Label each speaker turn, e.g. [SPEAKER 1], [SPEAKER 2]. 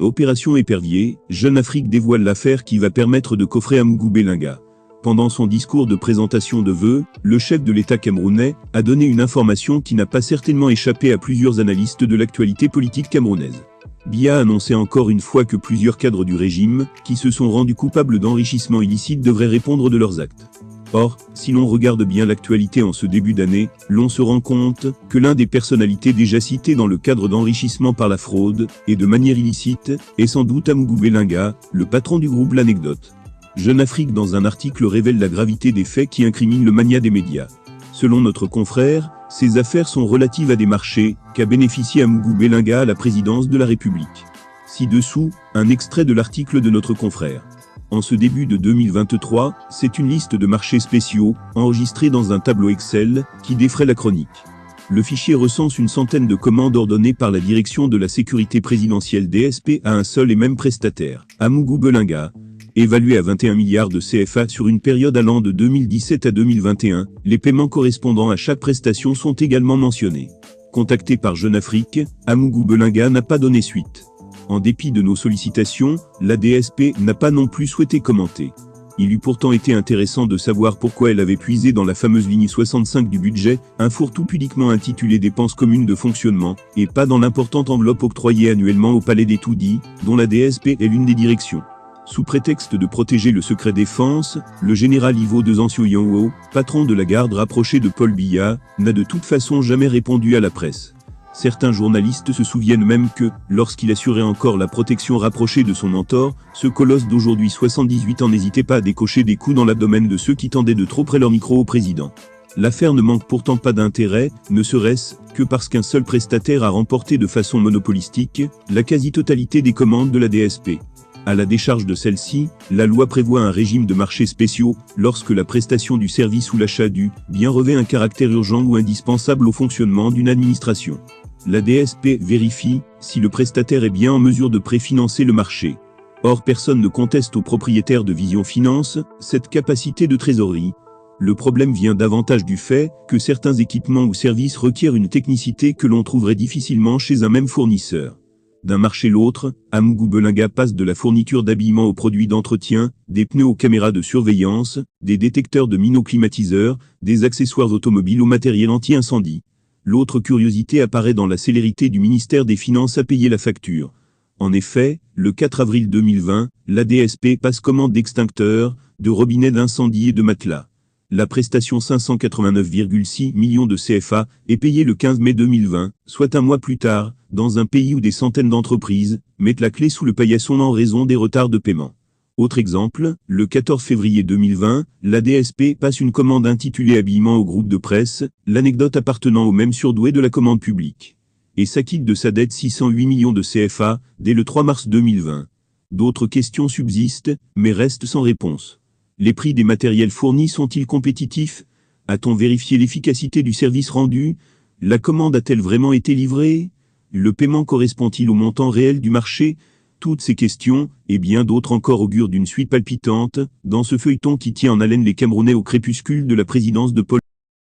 [SPEAKER 1] Opération Épervier, Jeune Afrique dévoile l'affaire qui va permettre de coffrer Amougou Bellinga. Pendant son discours de présentation de vœux, le chef de l'État camerounais a donné une information qui n'a pas certainement échappé à plusieurs analystes de l'actualité politique camerounaise. Biya a annoncé encore une fois que plusieurs cadres du régime, qui se sont rendus coupables d'enrichissement illicite devraient répondre de leurs actes. Or, si l'on regarde bien l'actualité en ce début d'année, l'on se rend compte que l'un des personnalités déjà citées dans le cadre d'enrichissement par la fraude, et de manière illicite, est sans doute Amougou Bellinga, le patron du groupe L'Anecdote. Jeune Afrique dans un article révèle la gravité des faits qui incriminent le mania des médias. Selon notre confrère, ces affaires sont relatives à des marchés qu'a bénéficié Amougou Bellinga à la présidence de la République. Ci-dessous, un extrait de l'article de notre confrère. En ce début de 2023, c'est une liste de marchés spéciaux, enregistrés dans un tableau Excel, qui défraie la chronique. Le fichier recense une centaine de commandes ordonnées par la direction de la sécurité présidentielle DSP à un seul et même prestataire, Amougou Bellinga, évalué à 21 milliards de CFA sur une période allant de 2017 à 2021, les paiements correspondant à chaque prestation sont également mentionnés. Contacté par Jeune Afrique, Amougou Bellinga n'a pas donné suite. En dépit de nos sollicitations, la DSP n'a pas non plus souhaité commenter. Il eût pourtant été intéressant de savoir pourquoi elle avait puisé dans la fameuse ligne 65 du budget, un fourre-tout pudiquement intitulé dépenses communes de fonctionnement, et pas dans l'importante enveloppe octroyée annuellement au Palais des Tout-Dits, dont la DSP est l'une des directions. Sous prétexte de protéger le secret défense, le général Ivo Dezancio-Yonwo, patron de la garde rapprochée de Paul Biya, n'a de toute façon jamais répondu à la presse. Certains journalistes se souviennent même que, lorsqu'il assurait encore la protection rapprochée de son mentor, ce colosse d'aujourd'hui 78 ans n'hésitait pas à décocher des coups dans l'abdomen de ceux qui tendaient de trop près leur micro au président. L'affaire ne manque pourtant pas d'intérêt, ne serait-ce que parce qu'un seul prestataire a remporté de façon monopolistique la quasi-totalité des commandes de la DSP. À la décharge de celle-ci, la loi prévoit un régime de marchés spéciaux lorsque la prestation du service ou l'achat du bien revêt un caractère urgent ou indispensable au fonctionnement d'une administration. La DSP vérifie si le prestataire est bien en mesure de préfinancer le marché. Or, personne ne conteste aux propriétaires de Vision Finance cette capacité de trésorerie. Le problème vient davantage du fait que certains équipements ou services requièrent une technicité que l'on trouverait difficilement chez un même fournisseur. D'un marché l'autre, Amougou Bellinga passe de la fourniture d'habillement aux produits d'entretien, des pneus aux caméras de surveillance, des détecteurs de mino-climatiseurs, des accessoires automobiles au matériel anti-incendie. L'autre curiosité apparaît dans la célérité du ministère des Finances à payer la facture. En effet, le 4 avril 2020, la DSP passe commande d'extincteurs, de robinets d'incendie et de matelas. La prestation 589,6 millions de CFA est payée le 15 mai 2020, soit un mois plus tard, dans un pays où des centaines d'entreprises mettent la clé sous le paillasson en raison des retards de paiement. Autre exemple, le 14 février 2020, la DSP passe une commande intitulée habillement au groupe de presse, L'Anecdote appartenant au même surdoué de la commande publique. Et s'acquitte de sa dette 608 millions de CFA, dès le 3 mars 2020. D'autres questions subsistent, mais restent sans réponse. Les prix des matériels fournis sont-ils compétitifs? A-t-on vérifié l'efficacité du service rendu? La commande a-t-elle vraiment été livrée? Le paiement correspond-il au montant réel du marché? Toutes ces questions, et bien d'autres encore augurent d'une suite palpitante, dans ce feuilleton qui tient en haleine les Camerounais au crépuscule de la présidence de Paul